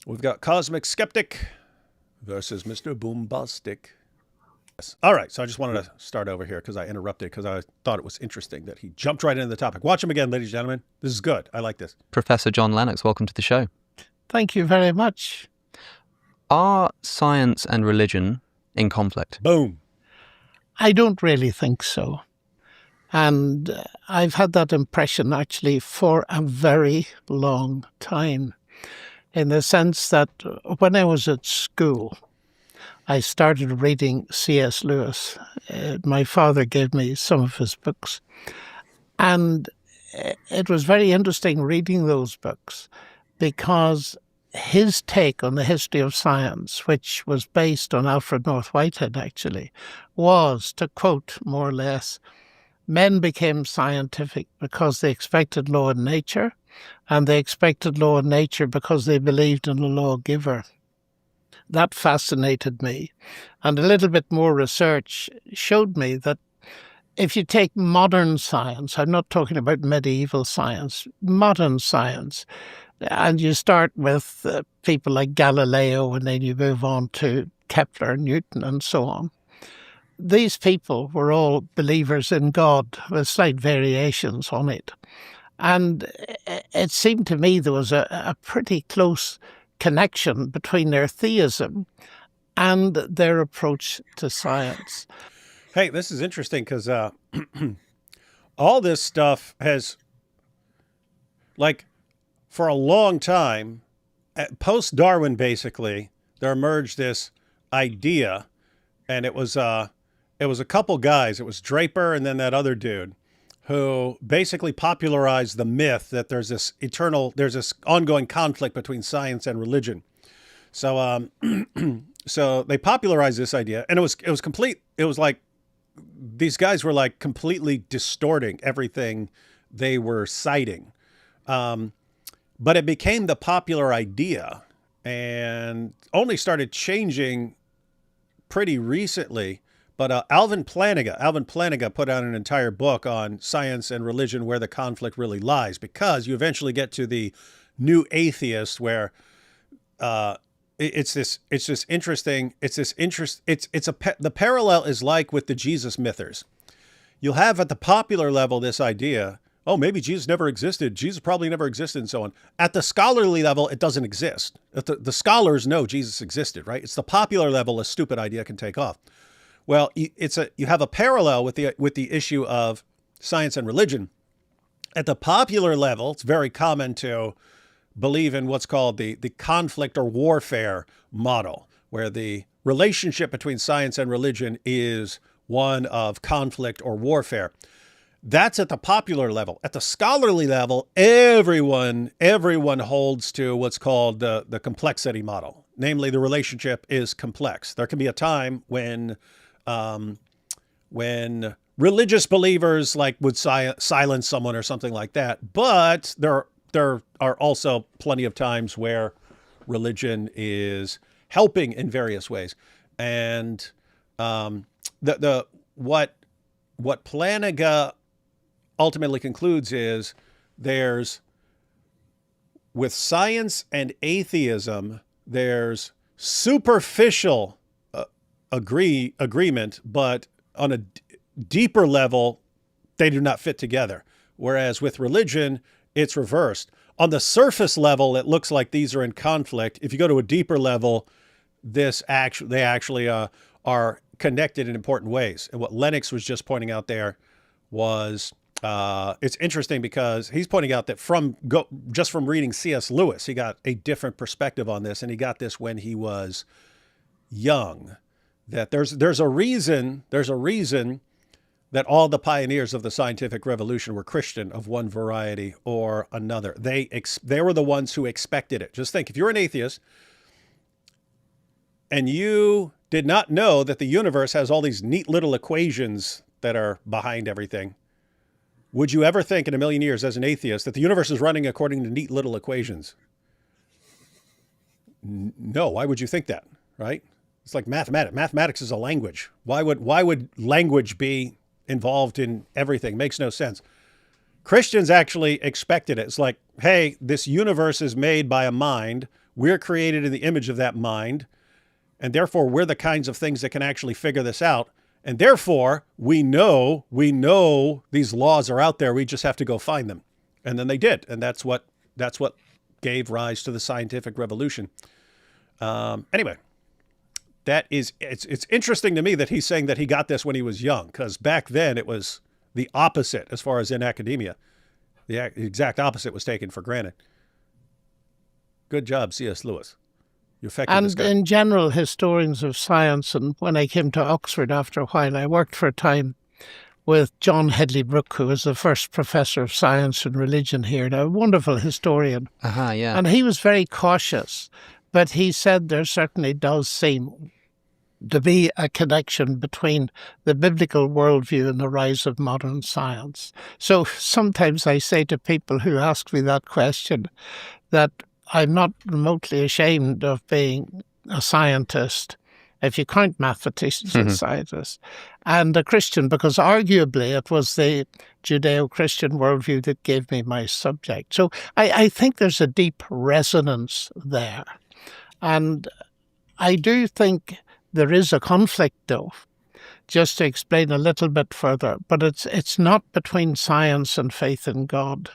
We've got Cosmic Skeptic versus Mr. Boombastic. Yes. All right, so I just wanted to start over here because I interrupted because I thought it was interesting that he jumped right into the topic. Watch him again, ladies and gentlemen. This is good. I like this. Professor John Lennox, welcome to the show. Thank you very much. Are science and religion in conflict? Boom. I don't really think so. And I've had that impression actually for a very long time, in the sense that when I was at school, I started reading C.S. Lewis. My father gave me some of his books. And it was very interesting reading those books because his take on the history of science, which was based on Alfred North Whitehead actually, was, to quote more or less, men became scientific because they expected law in nature, and they expected law in nature because they believed in a lawgiver. That fascinated me. And a little bit more research showed me that if you take modern science, I'm not talking about medieval science, modern science, and you start with people like Galileo, and then you move on to Kepler, Newton, and so on. These people were all believers in God with slight variations on it. And it seemed to me there was a pretty close connection between their theism and their approach to science. Hey, this is interesting because all this stuff has, like, for a long time, post-Darwin basically, there emerged this idea, and it was a couple guys. It was Draper and then that other dude who basically popularized the myth that there's this ongoing conflict between science and religion. So, so they popularized this idea, and it was complete. It was like these guys were like completely distorting everything they were citing. But it became the popular idea and only started changing pretty recently. But Alvin Plantinga put out an entire book on science and religion, where the conflict really lies, because you eventually get to the new atheist, where the parallel is like with the Jesus mythers. You'll have at the popular level this idea, oh, maybe Jesus never existed. Jesus probably never existed, and so on. At the scholarly level, it doesn't exist. The scholars know Jesus existed, right? It's the popular level a stupid idea can take off. Well, you have a parallel with the issue of science and religion. At the popular level, it's very common to believe in what's called the conflict or warfare model, where the relationship between science and religion is one of conflict or warfare. That's at the popular level. At the scholarly level, everyone holds to what's called the complexity model. Namely, the relationship is complex. There can be a time when religious believers would silence someone or something like that, but there are also plenty of times where religion is helping in various ways. And what Plantinga ultimately concludes is with science and atheism, there's superficial agreement, but on a deeper level, they do not fit together. Whereas with religion, it's reversed. On the surface level, it looks like these are in conflict. If you go to a deeper level, they actually are connected in important ways. And what Lennox was just pointing out there was, it's interesting because he's pointing out that just from reading C.S. Lewis, he got a different perspective on this, and he got this when he was young. That there's a reason that all the pioneers of the scientific revolution were Christian of one variety or another. They were the ones who expected it. Just think, if you're an atheist and you did not know that the universe has all these neat little equations that are behind everything, would you ever think in a million years as an atheist that the universe is running according to neat little equations? No. Why would you think that, right? It's like mathematics. Mathematics is a language. Why would language be involved in everything? Makes no sense. Christians actually expected it. It's like, hey, this universe is made by a mind. we're created in the image of that mind, and therefore we're the kinds of things that can actually figure this out. And therefore, we know these laws are out there. We just have to go find them. And then they did. And that's what gave rise to the scientific revolution. Anyway, it's interesting to me that he's saying that he got this when he was young, because back then it was the opposite as far as in academia. The exact opposite was taken for granted. Good job, C.S. Lewis. You affected this guy. And in general, historians of science, and when I came to Oxford after a while, I worked for a time with John Hedley Brooke, who was the first professor of science and religion here, and a wonderful historian. Yeah. And he was very cautious, but he said there certainly does seem to be a connection between the biblical worldview and the rise of modern science. So sometimes I say to people who ask me that question that I'm not remotely ashamed of being a scientist, if you count mathematicians as scientists, and a Christian, because arguably it was the Judeo-Christian worldview that gave me my subject. So I think there's a deep resonance there. And I do think there is a conflict, though, just to explain a little bit further, but it's not between science and faith in God.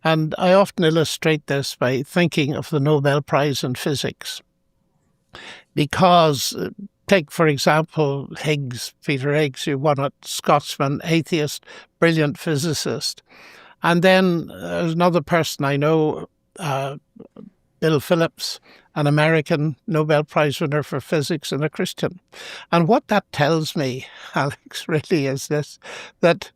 And I often illustrate this by thinking of the Nobel Prize in Physics. Because, take for example, Peter Higgs, who won it, Scotsman, atheist, brilliant physicist. And then there's another person I know, Bill Phillips, an American Nobel Prize winner for physics and a Christian. And what that tells me, Alex, really is this, that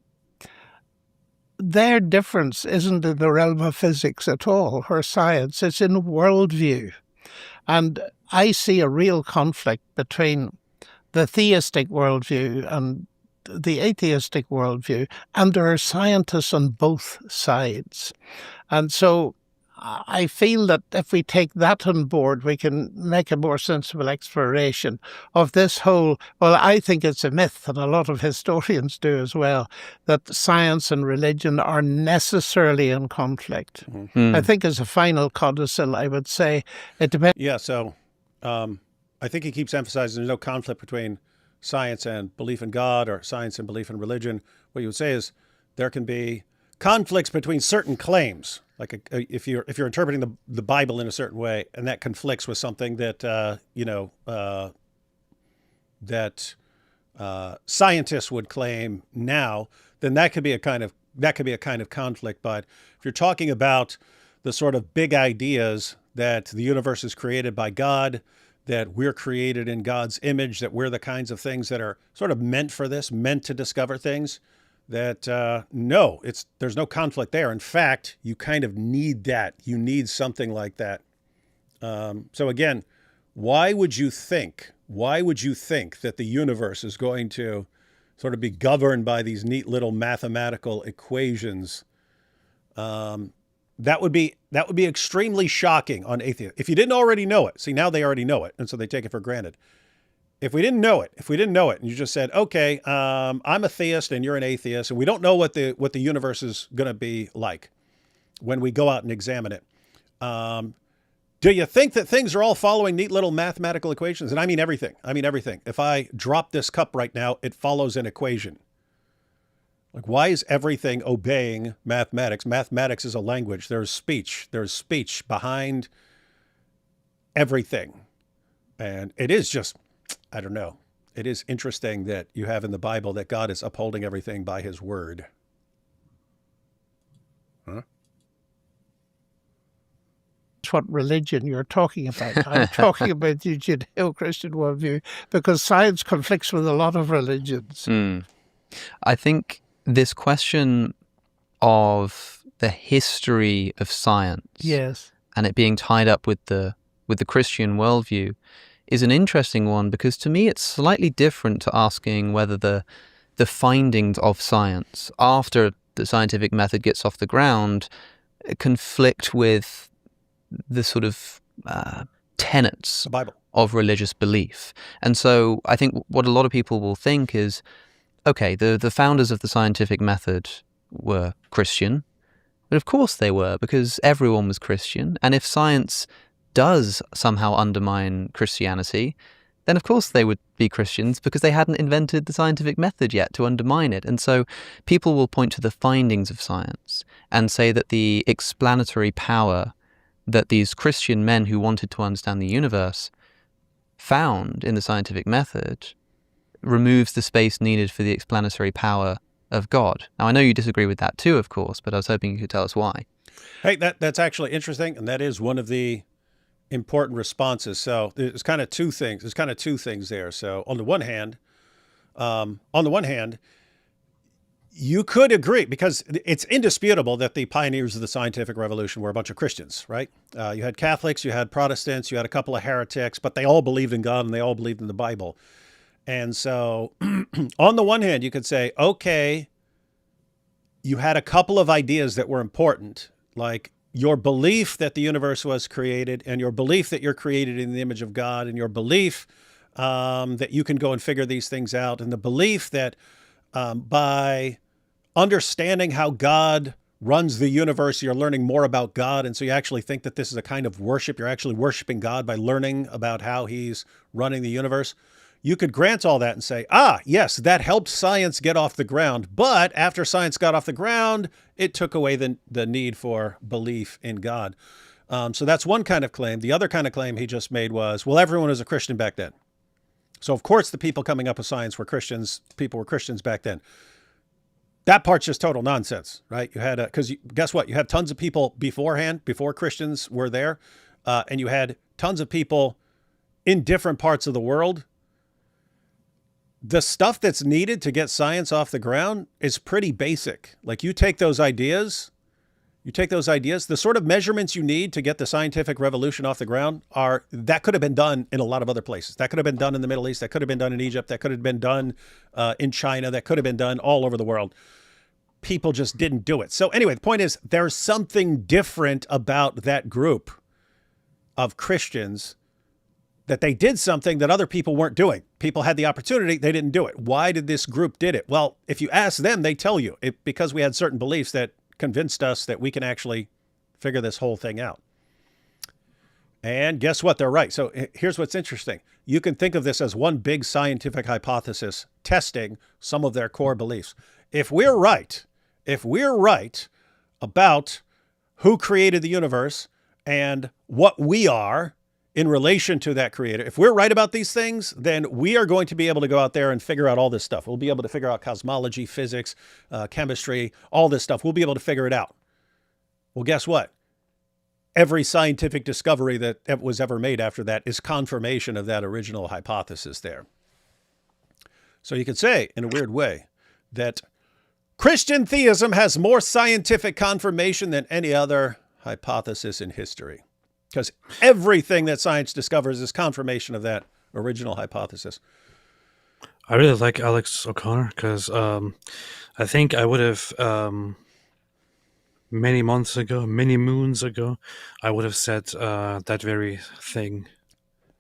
their difference isn't in the realm of physics at all, or science, it's in worldview. And I see a real conflict between the theistic worldview and the atheistic worldview, and there are scientists on both sides. And so I feel that if we take that on board, we can make a more sensible exploration of this whole, well, I think it's a myth, and a lot of historians do as well, that science and religion are necessarily in conflict. I think as a final codicil, I would say it depends. Yeah, so I think he keeps emphasizing there's no conflict between science and belief in God, or science and belief in religion. What you would say is there can be conflicts between certain claims. Like if you're interpreting the Bible in a certain way, and that conflicts with something that scientists would claim now, then that could be a kind of conflict. But if you're talking about the sort of big ideas that the universe is created by God, that we're created in God's image, that we're the kinds of things that are sort of meant for this, meant to discover things, that no, there's no conflict there. In fact, you kind of need that. You need something like that. So again, why would you think that the universe is going to sort of be governed by these neat little mathematical equations? That would be extremely shocking on atheists. If you didn't already know it, see, now they already know it, and so they take it for granted. If we didn't know it, and you just said, okay, I'm a theist and you're an atheist, and we don't know what the universe is going to be like when we go out and examine it. Do you think that things are all following neat little mathematical equations? And I mean everything. If I drop this cup right now, it follows an equation. Like, why is everything obeying mathematics? Mathematics is a language. There's speech behind everything. And it is just, I don't know. It is interesting that you have in the Bible that God is upholding everything by his word. Huh? It's what religion you're talking about. I'm talking about the Judeo-Christian worldview, because science conflicts with a lot of religions. I think this question of the history of science, yes, and it being tied up with the Christian worldview is an interesting one, because to me it's slightly different to asking whether the findings of science after the scientific method gets off the ground conflict with the sort of tenets The Bible. of religious belief. And so I think what a lot of people will think is, okay, the founders of the scientific method were Christian, but of course they were, because everyone was Christian. And if science does somehow undermine Christianity, then of course they would be Christians because they hadn't invented the scientific method yet to undermine it. And so people will point to the findings of science and say that the explanatory power that these Christian men who wanted to understand the universe found in the scientific method removes the space needed for the explanatory power of God. Now, I know you disagree with that too, of course, but I was hoping you could tell us why. Hey, that's actually interesting, and that is one of the important responses. So there's kind of two things. There's kind of two things there. So on the one hand, you could agree, because it's indisputable that the pioneers of the scientific revolution were a bunch of Christians, right? You had Catholics, you had Protestants, you had a couple of heretics, but they all believed in God and they all believed in the Bible. And so on the one hand, you could say, okay, you had a couple of ideas that were important, like your belief that the universe was created and your belief that you're created in the image of God and your belief that you can go and figure these things out, and the belief that by understanding how God runs the universe, you're learning more about God. And so you actually think that this is a kind of worship. You're actually worshiping God by learning about how he's running the universe. You could grant all that and say, yes, that helped science get off the ground. But after science got off the ground, it took away the need for belief in God. So that's one kind of claim. The other kind of claim he just made was, well, everyone was a Christian back then. So of course the people coming up with science were Christians. People were Christians back then. That part's just total nonsense, right? You had, because guess what? You have tons of people beforehand, before Christians were there, and you had tons of people in different parts of the world. The stuff that's needed to get science off the ground is pretty basic. Like you take those ideas, the sort of measurements you need to get the scientific revolution off the ground that could have been done in a lot of other places. That could have been done in the Middle East. That could have been done in Egypt. That could have been done in China. That could have been done all over the world. People just didn't do it. So anyway, the point is there's something different about that group of Christians, that they did something that other people weren't doing. People had the opportunity, they didn't do it. Why did this group did it? Well, if you ask them, they tell you because we had certain beliefs that convinced us that we can actually figure this whole thing out. And guess what? They're right. So here's what's interesting. You can think of this as one big scientific hypothesis testing some of their core beliefs. If we're right about who created the universe and what we are in relation to that creator, if we're right about these things, then we are going to be able to go out there and figure out all this stuff. We'll be able to figure out cosmology, physics, chemistry, all this stuff. We'll be able to figure it out. Well, guess what? Every scientific discovery that was ever made after that is confirmation of that original hypothesis there. So you could say, in a weird way, that Christian theism has more scientific confirmation than any other hypothesis in history, because everything that science discovers is confirmation of that original hypothesis. I really like Alex O'Connor because I think I would have many moons ago, I would have said that very thing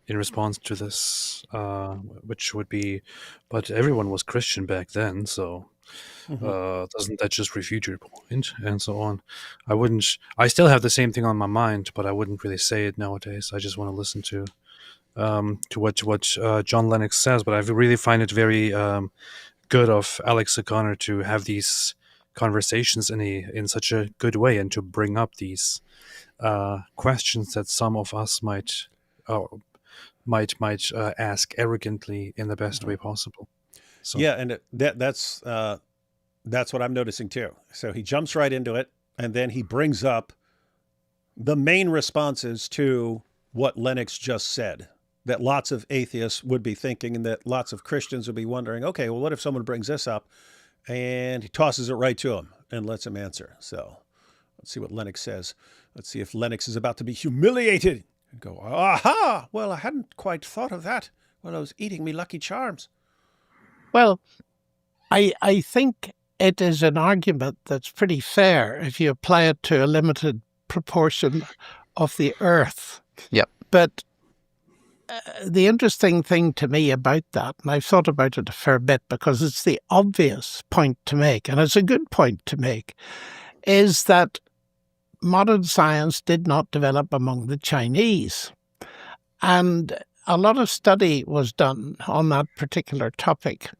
in response to this, which would be, but everyone was Christian back then, so doesn't that just refute your point, and so on. I still have the same thing on my mind, but I wouldn't really say it nowadays. I just want to listen to what John Lennox says, but I really find it very good of Alex O'Connor to have these conversations in such a good way and to bring up these questions that some of us might ask arrogantly in the best way possible. So. Yeah, and that's what I'm noticing too. So he jumps right into it, and then he brings up the main responses to what Lennox just said, that lots of atheists would be thinking, and that lots of Christians would be wondering, okay, well, what if someone brings this up? And he tosses it right to him and lets him answer. So let's see what Lennox says. Let's see if Lennox is about to be humiliated and go, aha, well, I hadn't quite thought of that when I was eating me Lucky Charms. Well, I think it is an argument that's pretty fair if you apply it to a limited proportion of the Earth. Yep. But the interesting thing to me about that, and I've thought about it a fair bit because it's the obvious point to make, and it's a good point to make, is that modern science did not develop among the Chinese. And a lot of study was done on that particular topic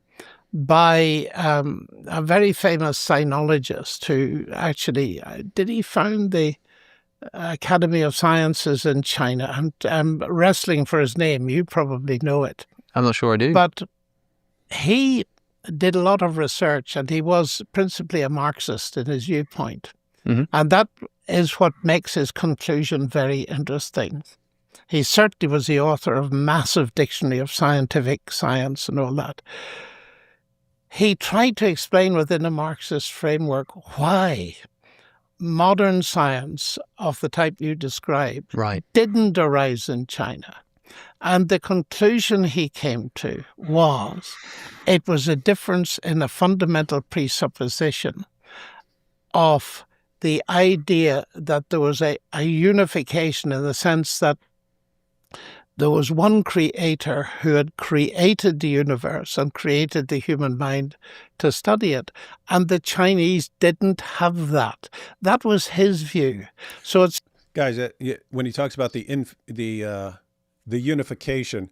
by a very famous sinologist who actually, did he found the Academy of Sciences in China? I'm wrestling for his name. You probably know it. I'm not sure I do. But he did a lot of research, and he was principally a Marxist in his viewpoint. Mhm. And that is what makes his conclusion very interesting. He certainly was the author of a massive dictionary of scientific science and all that. He tried to explain within a Marxist framework why modern science of the type you described Right. didn't arise in China. And the conclusion he came to was it was a difference in a fundamental presupposition of the idea that there was a unification, in the sense that there was one creator who had created the universe and created the human mind to study it. And the Chinese didn't have that. That was his view. So it's Guys, when he talks about the unification,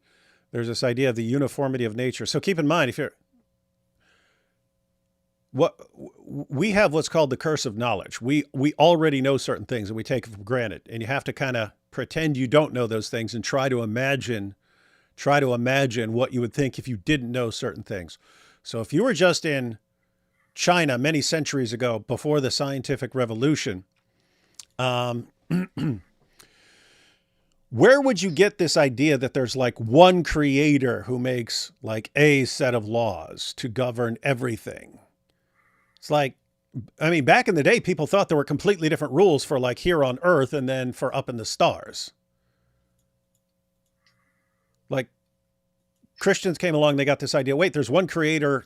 there's this idea of the uniformity of nature. So keep in mind, we have what's called the curse of knowledge. We already know certain things and we take it for granted. And you have to kind of pretend you don't know those things and try to imagine what you would think if you didn't know certain things. So if you were just in China many centuries ago, before the scientific revolution, where would you get this idea that there's like one creator who makes like a set of laws to govern everything? It's like, I mean, back in the day, people thought there were completely different rules for like here on Earth and then for up in the stars. Like Christians came along, they got this idea, wait, there's one creator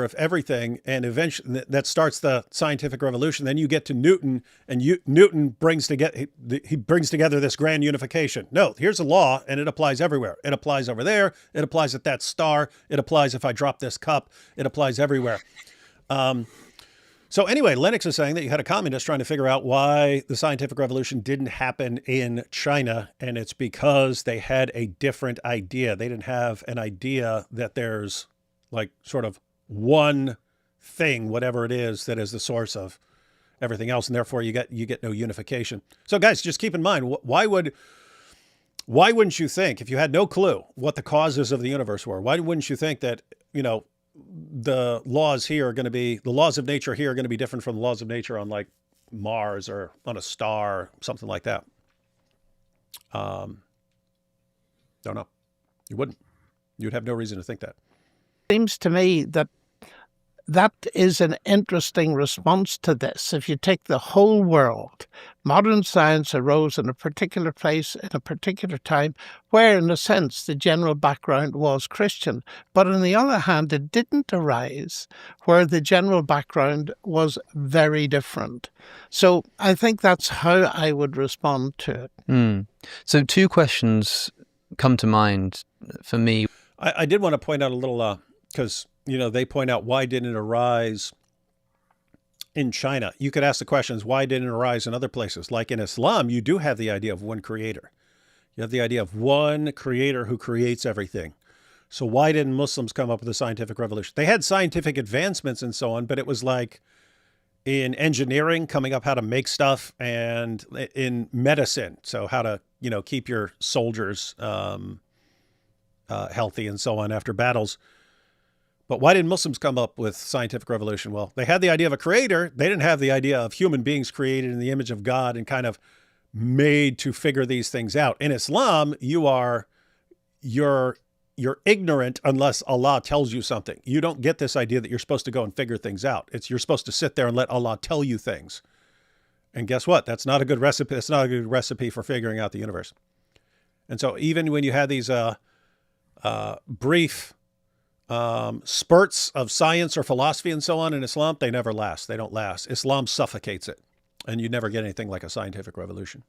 of everything. And eventually that starts the scientific revolution. Then you get to Newton, and Newton brings together this grand unification. No, here's a law and it applies everywhere. It applies over there. It applies at that star. It applies if I drop this cup. It applies everywhere. So anyway, Lennox is saying that you had a communist trying to figure out why the scientific revolution didn't happen in China. And it's because they had a different idea. They didn't have an idea that there's like sort of one thing, whatever it is, that is the source of everything else. And therefore you get no unification. So guys, just keep in mind, why wouldn't you think, if you had no clue what the causes of the universe were, why wouldn't you think that, the laws of nature here are going to be different from the laws of nature on like Mars or on a star, something like that? Don't know. You wouldn't. You'd have no reason to think that. seems to me that is an interesting response to this. If you take the whole world, modern science arose in a particular place, in a particular time, where, in a sense, the general background was Christian. But on the other hand, it didn't arise where the general background was very different. So I think that's how I would respond to it. So two questions come to mind for me. I did want to point out a little, because they point out, why didn't it arise in China? You could ask the questions, why didn't it arise in other places? Like in Islam, you do have the idea of one creator. You have the idea of one creator who creates everything. So why didn't Muslims come up with the scientific revolution? They had scientific advancements and so on, but it was like in engineering, coming up how to make stuff, and in medicine, so how to, keep your soldiers healthy and so on after battles. But why didn't Muslims come up with scientific revolution? Well, they had the idea of a creator. They didn't have the idea of human beings created in the image of God and kind of made to figure these things out. In Islam, you're ignorant unless Allah tells you something. You don't get this idea that you're supposed to go and figure things out. You're supposed to sit there and let Allah tell you things. And guess what? That's not a good recipe. That's not a good recipe for figuring out the universe. And so even when you had these brief spurts of science or philosophy and so on in Islam, they never last. They don't last. Islam suffocates it, and you never get anything like a scientific revolution.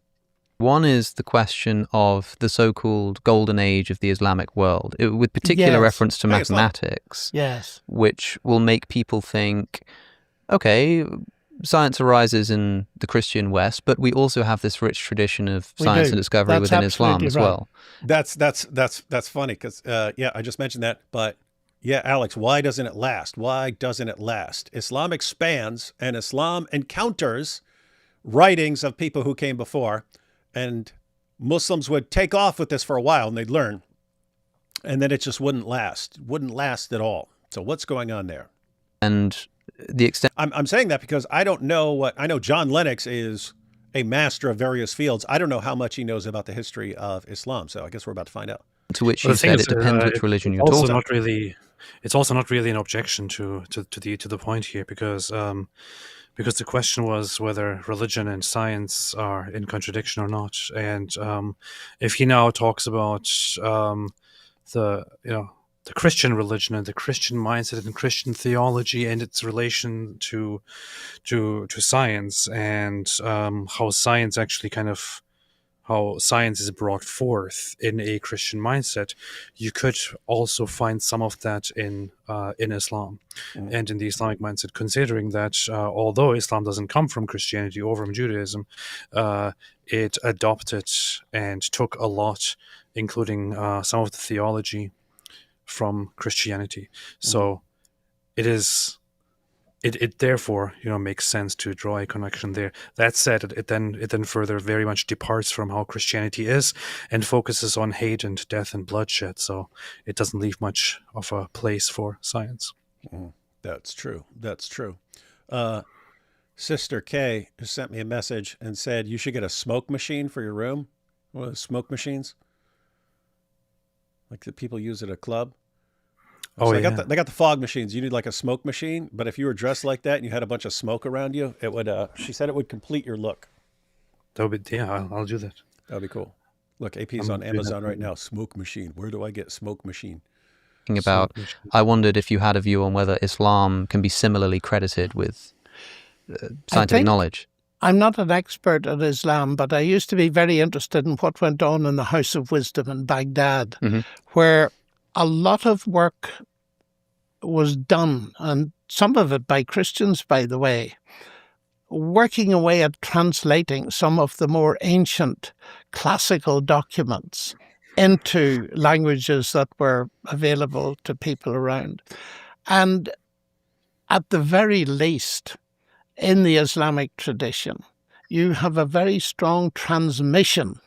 One is the question of the so-called golden age of the Islamic world, with particular reference to mathematics, Yes. which will make people think, okay, science arises in the Christian West, but we also have this rich tradition of We science do. and discovery That's within Islam absolutely as right. well. That's funny because yeah, I just mentioned that, but yeah, Alex, why doesn't it last? Why doesn't it last? Islam expands, and Islam encounters writings of people who came before, and Muslims would take off with this for a while, and they'd learn, and then it just wouldn't last at all. So what's going on there? And the extent I'm saying that because I don't know what I know. John Lennox is a master of various fields. I don't know how much he knows about the history of Islam. So I guess we're about to find out. to which Well, you the thing said is, it depends which religion you're also talking not really. It's also not really an objection to the point here, because the question was whether religion and science are in contradiction or not. And if he now talks about the the Christian religion and the Christian mindset and Christian theology and its relation to science, and how science actually how science is brought forth in a Christian mindset, you could also find some of that in Islam and in the Islamic mindset, considering that although Islam doesn't come from Christianity or from Judaism, it adopted and took a lot, including some of the theology, from Christianity. So it therefore makes sense to draw a connection there. That said, it then further very much departs from how Christianity is and focuses on hate and death and bloodshed. So it doesn't leave much of a place for science. That's true. That's true. Sister Kay sent me a message and said you should get a smoke machine for your room. One of those smoke machines, like that people use at a club. Oh, So yeah. they got the fog machines. You need like a smoke machine, but if you were dressed like that and you had a bunch of smoke around you, it would. She said it would complete your look. That would be, yeah, I'll do that. That'd be cool. Look, AP's I'm on doing Amazon that. right now. Smoke machine. Where do I get smoke machine? about. I wondered if you had a view on whether Islam can be similarly credited with scientific think- knowledge. I'm not an expert at Islam, but I used to be very interested in what went on in the House of Wisdom in Baghdad, Mhm. where a lot of work was done, and some of it by Christians, by the way, working away at translating some of the more ancient classical documents into languages that were available to people around. And at the very least, in the Islamic tradition, you have a very strong transmission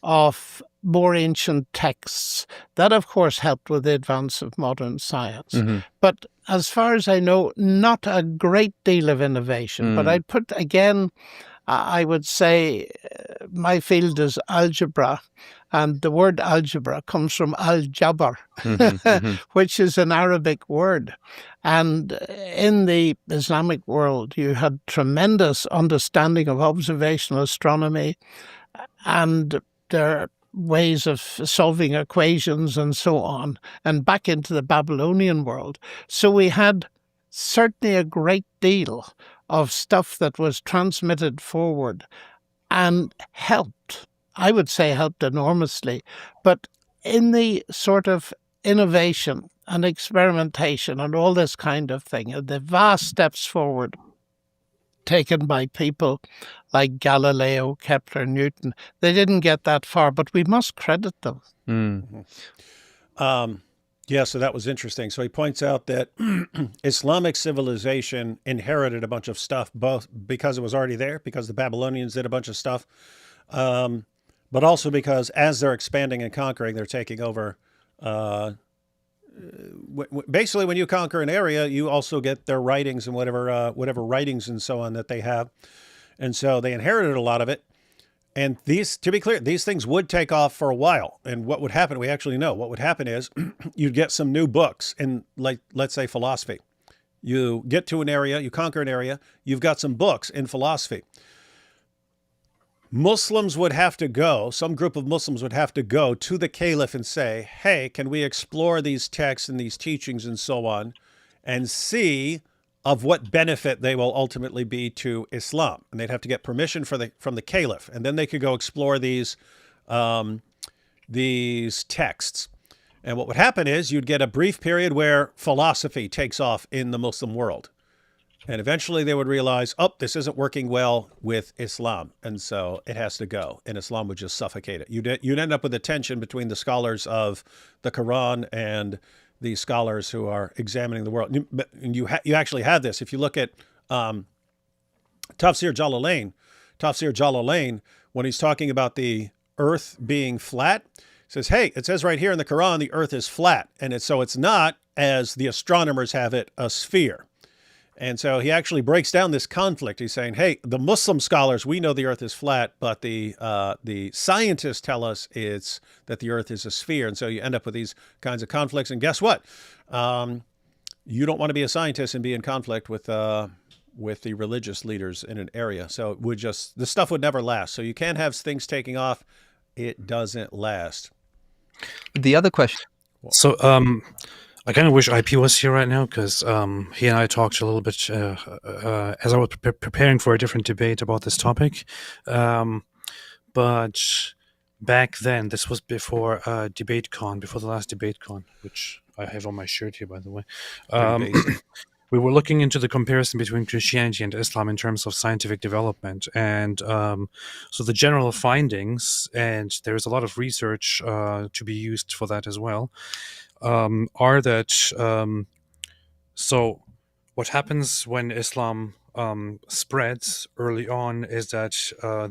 of more ancient texts. That, of course, helped with the advance of modern science. Mhm. But as far as I know, not a great deal of innovation. But I'd put, again, I would say my field is algebra, and the word algebra comes from al-jabr, which is an Arabic word. And in the Islamic world, you had tremendous understanding of observational astronomy and their ways of solving equations and so on, and back into the Babylonian world. So we had certainly a great deal of stuff that was transmitted forward and helped. I would say helped enormously. But in the sort of innovation and experimentation and all this kind of thing, the vast steps forward taken by people like Galileo, Kepler, Newton, they didn't get that far, but we must credit them. Yeah, so that was interesting. So he points out that Islamic civilization inherited a bunch of stuff, both because it was already there, because the Babylonians did a bunch of stuff, but also because as they're expanding and conquering, they're taking over. Basically, when you conquer an area, you also get their writings and whatever writings and so on that they have. And so they inherited a lot of it. And these, to be clear, these things would take off for a while. And what would happen, we actually know, what would happen is you'd get some new books in, like, let's say philosophy. You get to an area, you conquer an area, you've got some books in philosophy. Muslims would have to go, some group of Muslims would have to go to the caliph and say, hey, can we explore these texts and these teachings and so on and see of what benefit they will ultimately be to Islam? And they'd have to get permission from the caliph, and then they could go explore these texts. And what would happen is you'd get a brief period where philosophy takes off in the Muslim world. And eventually they would realize, oh, this isn't working well with Islam. And so it has to go. And Islam would just suffocate it. You'd end up with a tension between the scholars of the Quran and the scholars who are examining the world. You actually have this. If you look at Tafsir Jalalain, when he's talking about the earth being flat, says, hey, it says right here in the Quran, the earth is flat. And it's not, as the astronomers have it, a sphere. And so he actually breaks down this conflict. He's saying, hey, the Muslim scholars, we know the earth is flat, but the scientists tell us that the earth is a sphere. And so you end up with these kinds of conflicts. And guess what? You don't want to be a scientist and be in conflict with the religious leaders in an area. So the stuff would never last. So you can't have things taking off. It doesn't last. The other question. So, I kind of wish IP was here right now, because he and I talked a little bit as I was preparing for a different debate about this topic. But back then, this was before DebateCon, before the last DebateCon, which I have on my shirt here, by the way. We were looking into the comparison between Christianity and Islam in terms of scientific development. And so the general findings, and there's a lot of research to be used for that as well, are that so what happens when Islam spreads early on is that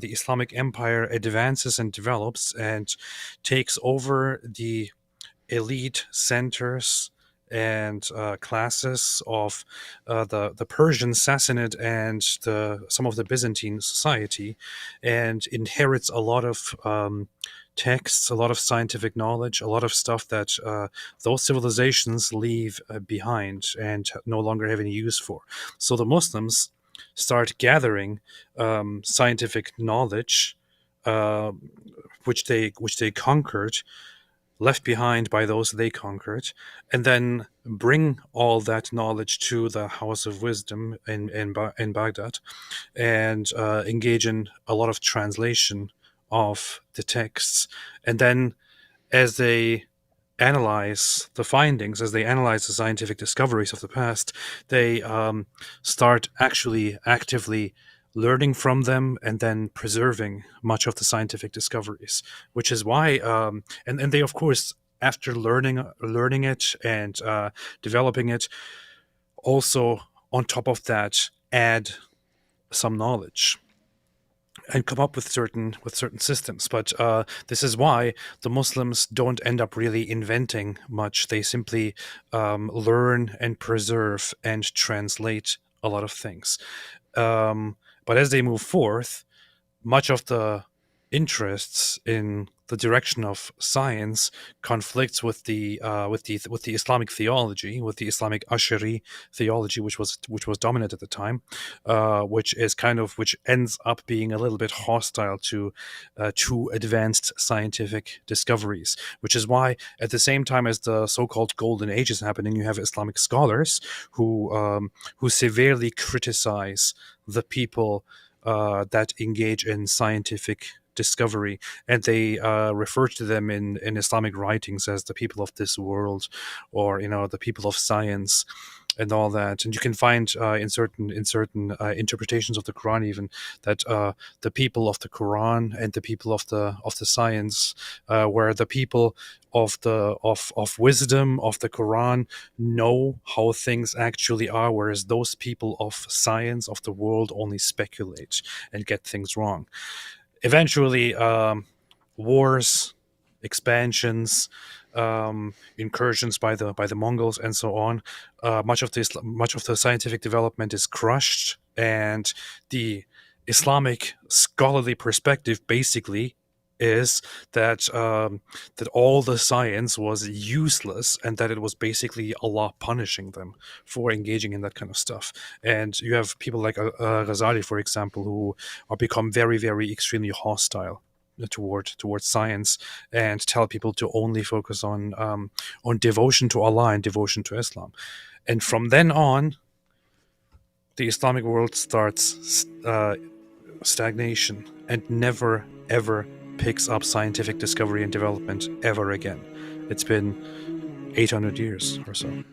the Islamic Empire advances and develops and takes over the elite centers and classes of the Persian Sassanid and some of the Byzantine society, and inherits a lot of texts, a lot of scientific knowledge, a lot of stuff that those civilizations leave behind and no longer have any use for. So the Muslims start gathering scientific knowledge, which they conquered, left behind by those they conquered, and then bring all that knowledge to the House of Wisdom in Baghdad, and engage in a lot of translation of the texts. And then as they analyze the findings, as they analyze the scientific discoveries of the past, they start actually actively learning from them and then preserving much of the scientific discoveries, which is why, and they, of course, after learning it and developing it, also on top of that, add some knowledge and come up with certain systems. But this is why the Muslims don't end up really inventing much. They simply learn and preserve and translate a lot of things. But as they move forth, much of the interests in the direction of science conflicts with the Islamic theology, with the Islamic Ash'ari theology, which was dominant at the time, which ends up being a little bit hostile to advanced scientific discoveries. Which is why, at the same time as the so-called Golden Age is happening, you have Islamic scholars who severely criticize the people that engage in scientific discovery, and they refer to them in Islamic writings as the people of this world, or the people of science and all that. And you can find in certain interpretations of the Quran even that the people of the Quran and the people of the science were the people of wisdom of the Quran know how things actually are, whereas those people of science of the world only speculate and get things wrong. Eventually, wars, expansions, incursions by the Mongols, and so on. Much of the scientific development is crushed, and the Islamic scholarly perspective basically is that all the science was useless, and that it was basically Allah punishing them for engaging in that kind of stuff. And you have people like Ghazali, for example, who are become very, very extremely hostile towards science, and tell people to only focus on devotion to Allah and devotion to Islam. And from then on, the Islamic world starts stagnation and never ever picks up scientific discovery and development ever again. It's been 800 years or so.